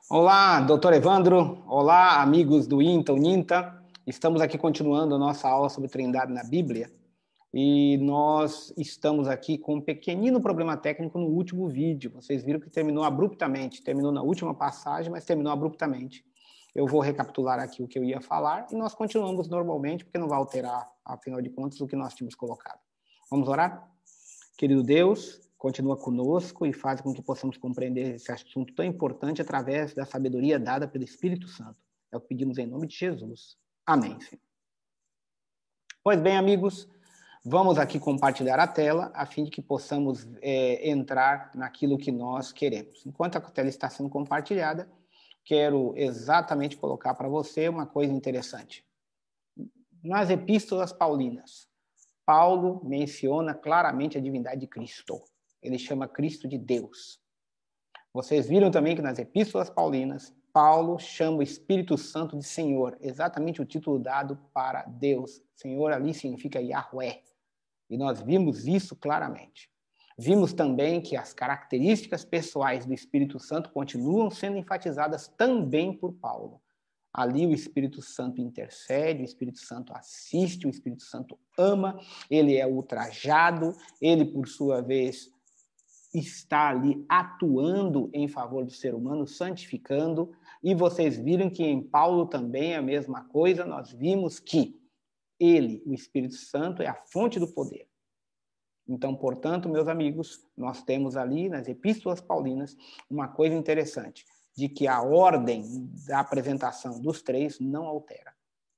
Olá, doutor Evandro. Olá, amigos do INTA, UNINTA. Estamos aqui continuando a nossa aula sobre Trindade na Bíblia e nós estamos aqui com um pequenino problema técnico no último vídeo. Vocês viram que terminou abruptamente, terminou na última passagem, mas terminou abruptamente. Eu vou recapitular aqui o que eu ia falar e nós continuamos normalmente, porque não vai alterar, afinal de contas, o que nós tínhamos colocado. Vamos orar? Querido Deus, continua conosco e faz com que possamos compreender esse assunto tão importante através da sabedoria dada pelo Espírito Santo. É o que pedimos em nome de Jesus. Amém, Senhor. Pois bem, amigos, vamos aqui compartilhar a tela a fim de que possamos entrar naquilo que nós queremos. Enquanto a tela está sendo compartilhada, quero exatamente colocar para você uma coisa interessante. Nas epístolas paulinas, Paulo menciona claramente a divindade de Cristo. Ele chama Cristo de Deus. Vocês viram também que nas epístolas paulinas, Paulo chama o Espírito Santo de Senhor, exatamente o título dado para Deus. Senhor ali significa Yahweh. E nós vimos isso claramente. Vimos também que as características pessoais do Espírito Santo continuam sendo enfatizadas também por Paulo. Ali o Espírito Santo intercede, o Espírito Santo assiste, o Espírito Santo ama, ele é ultrajado, ele, por sua vez, está ali atuando em favor do ser humano, santificando. E vocês viram que em Paulo também é a mesma coisa, nós vimos que ele, o Espírito Santo, é a fonte do poder. Então, portanto, meus amigos, nós temos ali nas epístolas paulinas uma coisa interessante, de que a ordem da apresentação dos três não altera.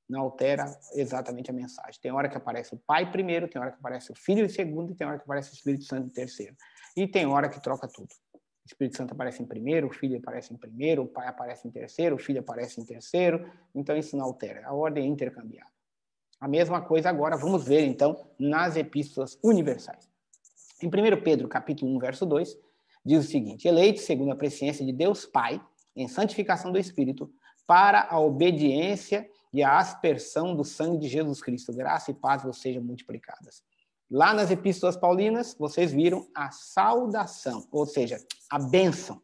Não altera exatamente a mensagem. Tem hora que aparece o Pai primeiro, tem hora que aparece o Filho em segundo, e tem hora que aparece o Espírito Santo em terceiro. E tem hora que troca tudo. O Espírito Santo aparece em primeiro, o Filho aparece em primeiro, o Pai aparece em terceiro, o Filho aparece em terceiro. Então, isso não altera. A ordem é intercambiável. A mesma coisa agora vamos ver, então, nas epístolas universais. Em 1 Pedro, capítulo 1, verso 2, diz o seguinte: eleitos segundo a presciência de Deus Pai, em santificação do Espírito, para a obediência e a aspersão do sangue de Jesus Cristo. Graça e paz vos sejam multiplicadas. Lá nas epístolas paulinas, vocês viram a saudação, ou seja, a bênção.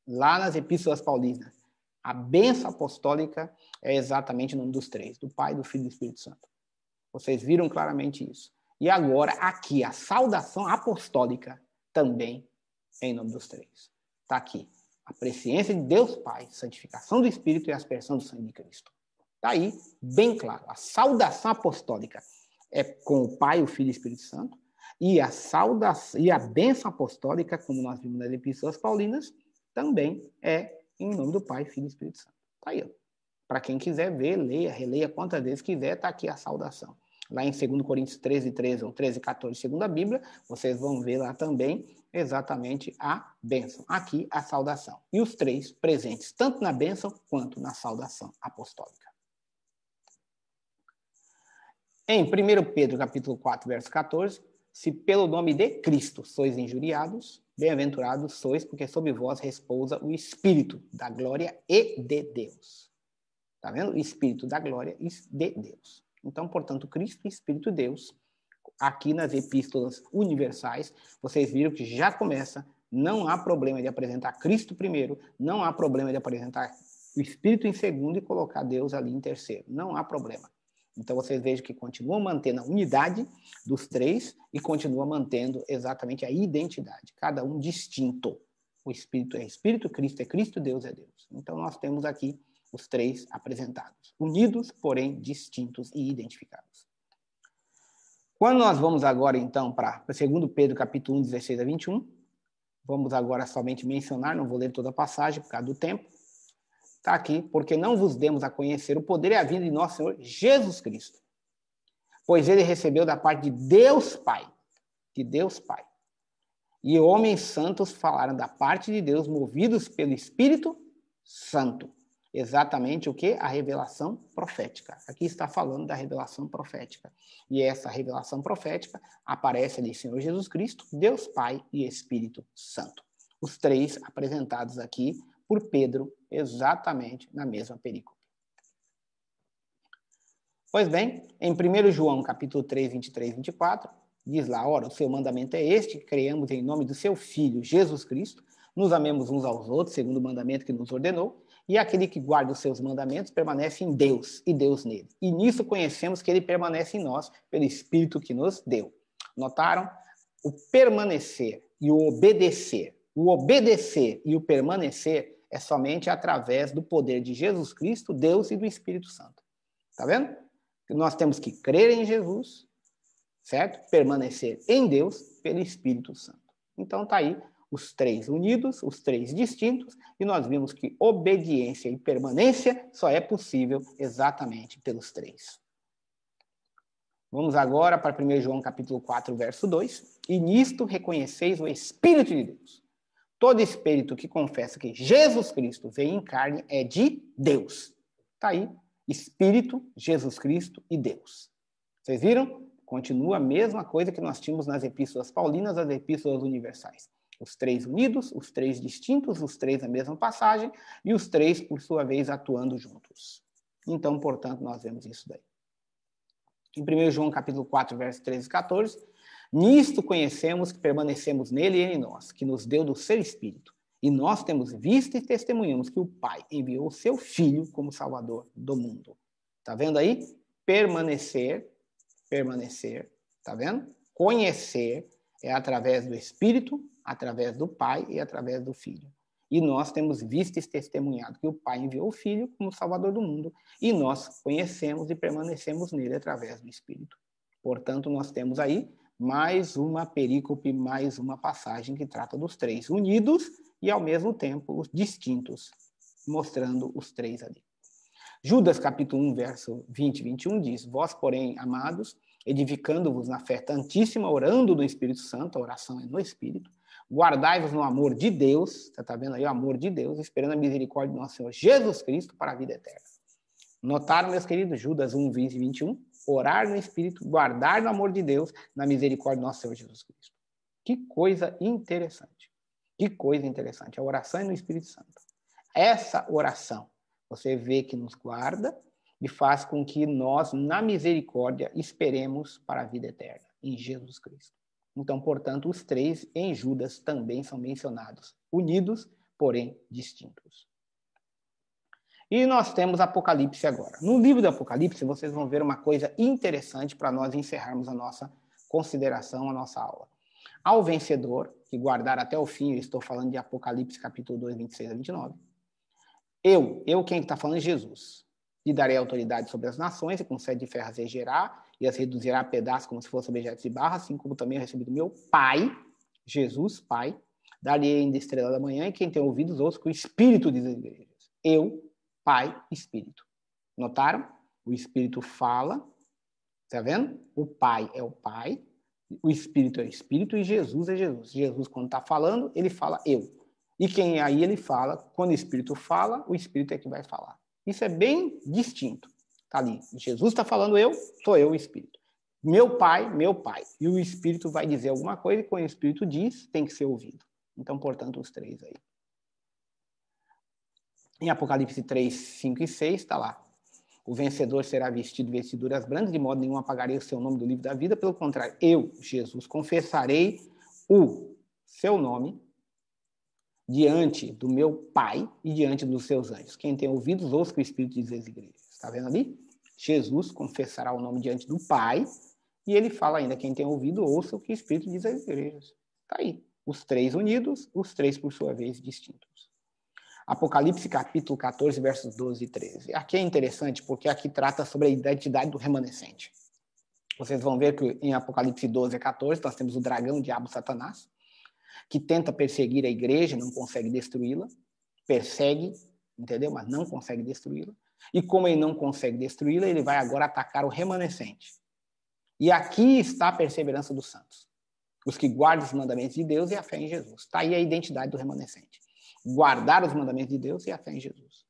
Lá nas epístolas paulinas, a bênção apostólica é exatamente o nome dos três, do Pai, do Filho e do Espírito Santo. Vocês viram claramente isso. E agora, aqui, a saudação apostólica também é em nome dos três. Está aqui. A presciência de Deus Pai, santificação do Espírito e aspersão do sangue de Cristo. Está aí, bem claro. A saudação apostólica é com o Pai, o Filho e o Espírito Santo. E a saudação e a bênção apostólica, como nós vimos nas epístolas paulinas, também é em nome do Pai, Filho e Espírito Santo. Está aí. Para quem quiser ver, leia, releia quantas vezes quiser, está aqui a saudação. Lá em 2 Coríntios 13:13 ou 13:14, segundo a Bíblia, vocês vão ver lá também exatamente a bênção. Aqui, a saudação. E os três presentes, tanto na bênção quanto na saudação apostólica. Em 1 Pedro, capítulo 4, verso 14, se pelo nome de Cristo sois injuriados, bem-aventurados sois, porque sobre vós repousa o Espírito da glória e de Deus. Está vendo? O Espírito da glória e de Deus. Então, portanto, Cristo e Espírito de Deus, aqui nas epístolas universais, vocês viram que já começa, não há problema de apresentar Cristo primeiro, não há problema de apresentar o Espírito em segundo e colocar Deus ali em terceiro. Não há problema. Então, vocês vejam que continua mantendo a unidade dos três e continua mantendo exatamente a identidade, cada um distinto. O Espírito é Espírito, Cristo é Cristo, Deus é Deus. Então, nós temos aqui os três apresentados, unidos, porém distintos e identificados. Quando nós vamos agora, então, para 2 Pedro, capítulo 1, 16 a 21, vamos agora somente mencionar, não vou ler toda a passagem por causa do tempo, está aqui, porque não vos demos a conhecer o poder e a vinda de nosso Senhor Jesus Cristo, pois ele recebeu da parte de Deus Pai, e homens santos falaram da parte de Deus, movidos pelo Espírito Santo. Exatamente o que? A revelação profética. Aqui está falando da revelação profética. E essa revelação profética aparece ali, Senhor Jesus Cristo, Deus Pai e Espírito Santo. Os três apresentados aqui por Pedro, exatamente na mesma perícope. Pois bem, em 1 João, capítulo 3, 23 e 24, diz lá, ora, o seu mandamento é este, que creiamos em nome do seu Filho, Jesus Cristo, nos amemos uns aos outros, segundo o mandamento que nos ordenou, e aquele que guarda os seus mandamentos permanece em Deus, e Deus nele. E nisso conhecemos que ele permanece em nós, pelo Espírito que nos deu. Notaram? O permanecer e o obedecer. O obedecer e o permanecer é somente através do poder de Jesus Cristo, Deus e do Espírito Santo. Tá vendo? Nós temos que crer em Jesus, certo? Permanecer em Deus pelo Espírito Santo. Então tá aí os três unidos, os três distintos, e nós vimos que obediência e permanência só é possível exatamente pelos três. Vamos agora para 1 João capítulo 4, verso 2. E nisto reconheceis o Espírito de Deus. Todo espírito que confessa que Jesus Cristo veio em carne é de Deus. Está aí, Espírito, Jesus Cristo e Deus. Vocês viram? Continua a mesma coisa que nós tínhamos nas epístolas paulinas, as epístolas universais. Os três unidos, os três distintos, os três na mesma passagem, e os três, por sua vez, atuando juntos. Então, portanto, nós vemos isso daí. Em 1 João capítulo 4, verso 13 e 14, nisto conhecemos que permanecemos nele e em nós, que nos deu do seu Espírito. E nós temos visto e testemunhamos que o Pai enviou o seu Filho como Salvador do mundo. Está vendo aí? Permanecer, está vendo? Conhecer é através do Espírito, através do Pai e através do Filho. E nós temos visto e testemunhado que o Pai enviou o Filho como Salvador do mundo, e nós conhecemos e permanecemos nele através do Espírito. Portanto, nós temos aí mais uma perícope, mais uma passagem que trata dos três unidos e, ao mesmo tempo, os distintos, mostrando os três ali. Judas, capítulo 1, verso 20 e 21, diz: Vós, porém, amados, edificando-vos na fé tantíssima, orando no Espírito Santo, a oração é no Espírito, guardai-vos no amor de Deus, você está vendo aí o amor de Deus, esperando a misericórdia do nosso Senhor Jesus Cristo para a vida eterna. Notaram, meus queridos, Judas 1, 20 e 21? Orar no Espírito, guardar no amor de Deus, na misericórdia do nosso Senhor Jesus Cristo. Que coisa interessante. Que coisa interessante. A oração é no Espírito Santo. Essa oração, você vê que nos guarda e faz com que nós, na misericórdia, esperemos para a vida eterna, em Jesus Cristo. Então, portanto, os três em Judas também são mencionados, unidos, porém distintos. E nós temos Apocalipse agora. No livro do Apocalipse, vocês vão ver uma coisa interessante para nós encerrarmos a nossa consideração, a nossa aula. Ao vencedor, que guardar até o fim, eu estou falando de Apocalipse capítulo 2, 26 a 29, quem está falando é Jesus, lhe darei autoridade sobre as nações, e com sete de ferro as regerá, e as reduzirá a pedaços como se fossem objetos de barro, assim como também eu recebi do meu Pai, Jesus, Pai, dar-lhe ainda estrela da manhã, e quem tem ouvidos, ouça que o Espírito diz às igrejas. Eu, Pai, Espírito. Notaram? O Espírito fala, tá vendo? O Pai é o Pai, o Espírito é o Espírito e Jesus é Jesus. Jesus, quando está falando, ele fala eu. E quem aí ele fala, quando o Espírito fala, o Espírito é que vai falar. Isso é bem distinto. Está ali. Jesus está falando eu, sou eu o Espírito. Meu Pai. E o Espírito vai dizer alguma coisa, e quando o Espírito diz, tem que ser ouvido. Então, portanto, os três aí. Em Apocalipse 3, 5 e 6, está lá. O vencedor será vestido de vestiduras brancas, de modo nenhum apagarei o seu nome do livro da vida. Pelo contrário, eu, Jesus, confessarei o seu nome diante do meu Pai e diante dos seus anjos. Quem tem ouvidos, ouça o que o Espírito diz às igrejas. Está vendo ali? Jesus confessará o nome diante do Pai e ele fala ainda, quem tem ouvido, ouça o que o Espírito diz às igrejas. Está aí. Os três unidos, os três, por sua vez, distintos. Apocalipse capítulo 14, versos 12 e 13. Aqui é interessante porque aqui trata sobre a identidade do remanescente. Vocês vão ver que em Apocalipse 12 a 14 nós temos o dragão, o diabo, Satanás, que tenta perseguir a igreja, não consegue destruí-la, persegue, entendeu? Mas não consegue destruí-la. E como ele não consegue destruí-la, ele vai agora atacar o remanescente. E aqui está a perseverança dos santos. Os que guardam os mandamentos de Deus e a fé em Jesus. Está aí a identidade do remanescente. Guardar os mandamentos de Deus e a fé em Jesus.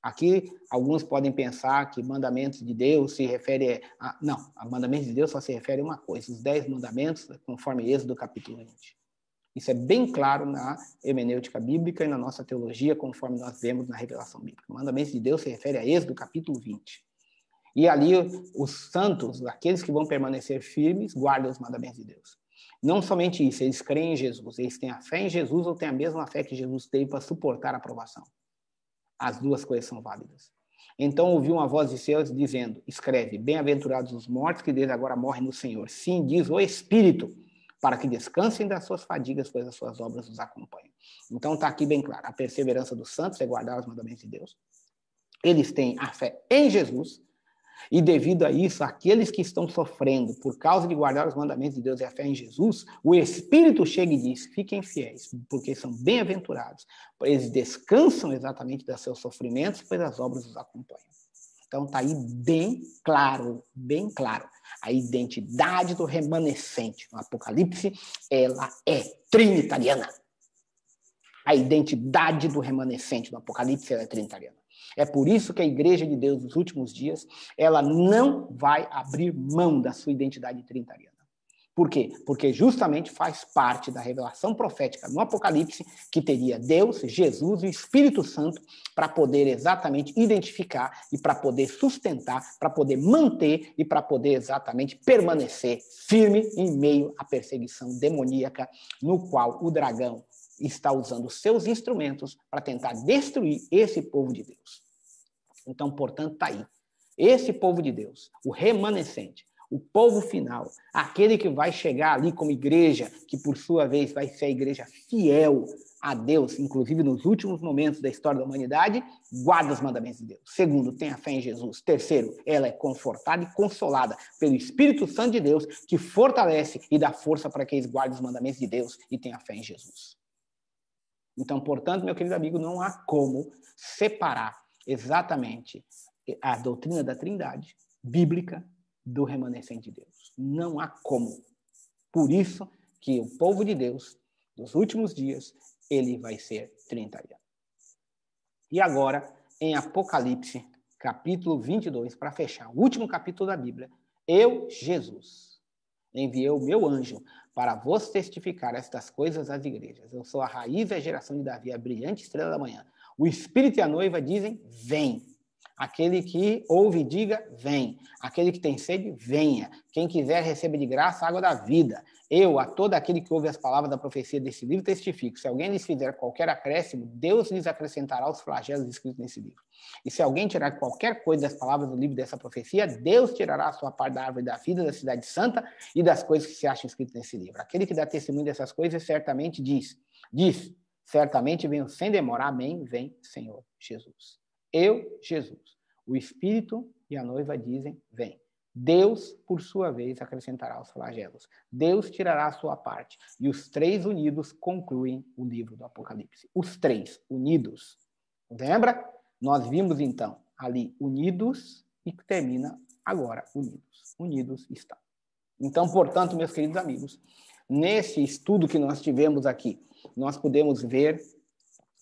Aqui, alguns podem pensar que mandamentos de Deus se refere a... Não, a mandamentos de Deus só se refere a uma coisa, os 10 mandamentos, conforme Êxodo capítulo 20. Isso é bem claro na hermenêutica bíblica e na nossa teologia, conforme nós vemos na revelação bíblica. Mandamentos de Deus se refere a Êxodo capítulo 20. E ali, os santos, aqueles que vão permanecer firmes, guardam os mandamentos de Deus. Não somente isso, eles creem em Jesus, eles têm a fé em Jesus ou têm a mesma fé que Jesus teve para suportar a provação. As duas coisas são válidas. Então ouviu uma voz de céus dizendo, escreve, bem-aventurados os mortos que desde agora morrem no Senhor. Sim, diz o Espírito, para que descansem das suas fadigas, pois as suas obras os acompanham. Então está aqui bem claro, a perseverança dos santos é guardar os mandamentos de Deus. Eles têm a fé em Jesus, e devido a isso, aqueles que estão sofrendo por causa de guardar os mandamentos de Deus e a fé em Jesus, o Espírito chega e diz, fiquem fiéis, porque são bem-aventurados. Eles descansam exatamente dos seus sofrimentos, pois as obras os acompanham. Então está aí bem claro, a identidade do remanescente. No Apocalipse, ela é trinitariana. A identidade do remanescente no Apocalipse, ela é trinitariana. É por isso que a Igreja de Deus nos últimos dias, ela não vai abrir mão da sua identidade trinitariana. Por quê? Porque justamente faz parte da revelação profética no Apocalipse que teria Deus, Jesus e o Espírito Santo para poder exatamente identificar e para poder sustentar, para poder manter e para poder exatamente permanecer firme em meio à perseguição demoníaca no qual o dragão está usando seus instrumentos para tentar destruir esse povo de Deus. Então, portanto, está aí. Esse povo de Deus, o remanescente, o povo final, aquele que vai chegar ali como igreja, que por sua vez vai ser a igreja fiel a Deus, inclusive nos últimos momentos da história da humanidade, guarda os mandamentos de Deus. Segundo, tem a fé em Jesus. Terceiro, ela é confortada e consolada pelo Espírito Santo de Deus, que fortalece e dá força para que eles guardem os mandamentos de Deus e tenham a fé em Jesus. Então, portanto, meu querido amigo, não há como separar exatamente a doutrina da Trindade bíblica do remanescente de Deus. Não há como. Por isso que o povo de Deus, nos últimos dias, ele vai ser trinitariano. E agora, em Apocalipse, capítulo 22, para fechar, o último capítulo da Bíblia, eu, Jesus, enviei o meu anjo para vos testificar estas coisas às igrejas. Eu sou a raiz da geração de Davi, a brilhante estrela da manhã. O Espírito e a noiva dizem, vem. Aquele que ouve, diga, vem. Aquele que tem sede, venha. Quem quiser, receba de graça a água da vida. Eu, a todo aquele que ouve as palavras da profecia desse livro, testifico. Se alguém lhes fizer qualquer acréscimo, Deus lhes acrescentará os flagelos escritos nesse livro. E se alguém tirar qualquer coisa das palavras do livro dessa profecia, Deus tirará a sua parte da árvore da vida, da cidade santa e das coisas que se acham escritas nesse livro. Aquele que dá testemunho dessas coisas, certamente diz, certamente venho sem demora. Amém, vem, Senhor Jesus. Eu, Jesus, o Espírito e a noiva dizem, vem. Deus, por sua vez, acrescentará os flagelos. Deus tirará a sua parte. E os três unidos concluem o livro do Apocalipse. Os três unidos. Lembra? Nós vimos, então, ali unidos e termina agora unidos. Unidos estão. Então, portanto, meus queridos amigos, nesse estudo que nós tivemos aqui, nós podemos ver...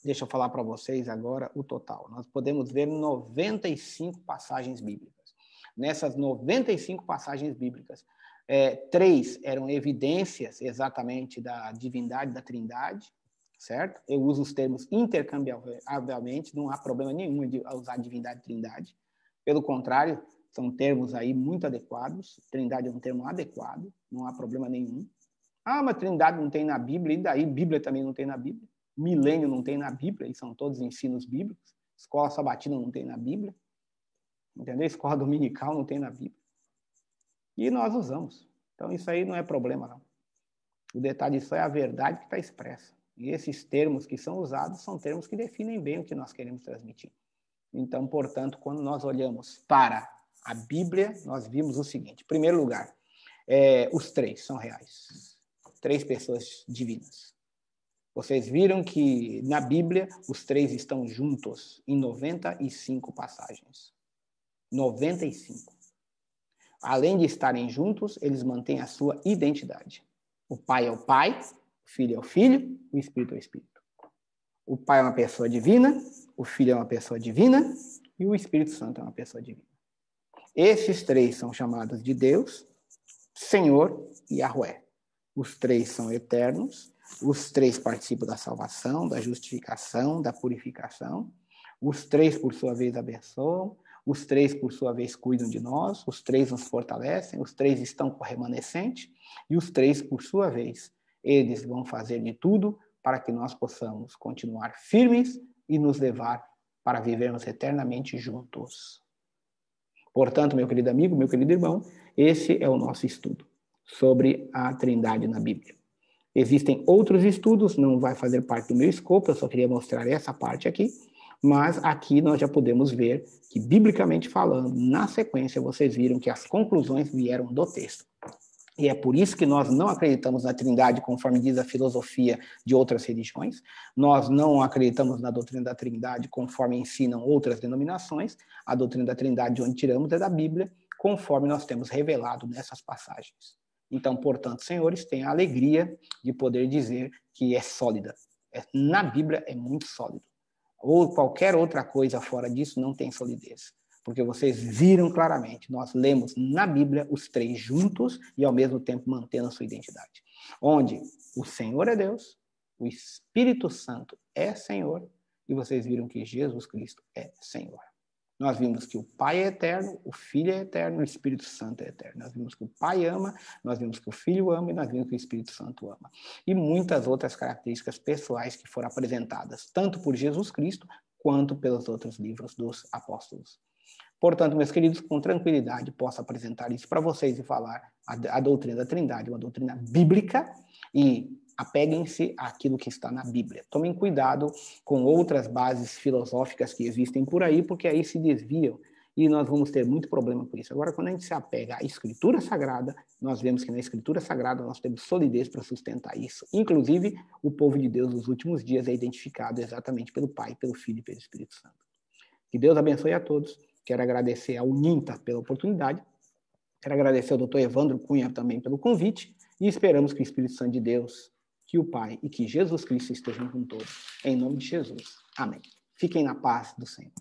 Deixa eu falar para vocês agora o total. Nós podemos ver 95 passagens bíblicas. Nessas 95 passagens bíblicas, 3 eram evidências exatamente da divindade, da Trindade, certo? Eu uso os termos intercambiavelmente, não há problema nenhum de usar divindade e Trindade. Pelo contrário, são termos aí muito adequados. Trindade é um termo adequado, não há problema nenhum. Ah, mas Trindade não tem na Bíblia, e daí Bíblia também não tem na Bíblia. Milênio não tem na Bíblia, e são todos ensinos bíblicos. Escola sabatina não tem na Bíblia. Entendeu? Escola dominical não tem na Bíblia. E nós usamos. Então, isso aí não é problema, não. O detalhe disso é a verdade que está expressa. E esses termos que são usados são termos que definem bem o que nós queremos transmitir. Então, portanto, quando nós olhamos para a Bíblia, nós vimos o seguinte. Em primeiro lugar, os três são reais. 3 pessoas divinas. Vocês viram que na Bíblia os 3 estão juntos em 95 passagens. 95. Além de estarem juntos, eles mantêm a sua identidade. O Pai é o Pai, o Filho é o Filho, o Espírito é o Espírito. O Pai é uma pessoa divina, o Filho é uma pessoa divina e o Espírito Santo é uma pessoa divina. Esses 3 são chamados de Deus, Senhor e Yahweh. Os 3 são eternos. Os 3 participam da salvação, da justificação, da purificação. Os 3, por sua vez, abençoam. Os três, por sua vez, cuidam de nós, os três nos fortalecem, os três estão com o remanescente, e os três, por sua vez, eles vão fazer de tudo para que nós possamos continuar firmes e nos levar para vivermos eternamente juntos. Portanto, meu querido amigo, meu querido irmão, esse é o nosso estudo sobre a Trindade na Bíblia. Existem outros estudos, não vai fazer parte do meu escopo, eu só queria mostrar essa parte aqui, mas aqui nós já podemos ver que, biblicamente falando, na sequência, vocês viram que as conclusões vieram do texto. E é por isso que nós não acreditamos na Trindade, conforme diz a filosofia de outras religiões. Nós não acreditamos na doutrina da Trindade, conforme ensinam outras denominações. A doutrina da Trindade, de onde tiramos, é da Bíblia, conforme nós temos revelado nessas passagens. Então, portanto, senhores, tenham a alegria de poder dizer que é sólida. Na Bíblia é muito sólido. Ou qualquer outra coisa fora disso não tem solidez. Porque vocês viram claramente, nós lemos na Bíblia os três juntos e ao mesmo tempo mantendo a sua identidade. Onde o Senhor é Deus, o Espírito Santo é Senhor e vocês viram que Jesus Cristo é Senhor. Nós vimos que o Pai é eterno, o Filho é eterno, o Espírito Santo é eterno. Nós vimos que o Pai ama, nós vimos que o Filho ama e nós vimos que o Espírito Santo ama. E muitas outras características pessoais que foram apresentadas, tanto por Jesus Cristo, quanto pelos outros livros dos apóstolos. Portanto, meus queridos, com tranquilidade, posso apresentar isso para vocês e falar a doutrina da Trindade, uma doutrina bíblica, e apeguem-se àquilo que está na Bíblia. Tomem cuidado com outras bases filosóficas que existem por aí, porque aí se desviam e nós vamos ter muito problema com isso. Agora, quando a gente se apega à Escritura Sagrada, nós vemos que na Escritura Sagrada nós temos solidez para sustentar isso. Inclusive, o povo de Deus nos últimos dias é identificado exatamente pelo Pai, pelo Filho e pelo Espírito Santo. Que Deus abençoe a todos. Quero agradecer ao Ninta pela oportunidade. Quero agradecer ao Dr. Evandro Cunha também pelo convite. E esperamos que o Espírito Santo de Deus, que o Pai e que Jesus Cristo estejam com todos. Em nome de Jesus. Amém. Fiquem na paz do Senhor.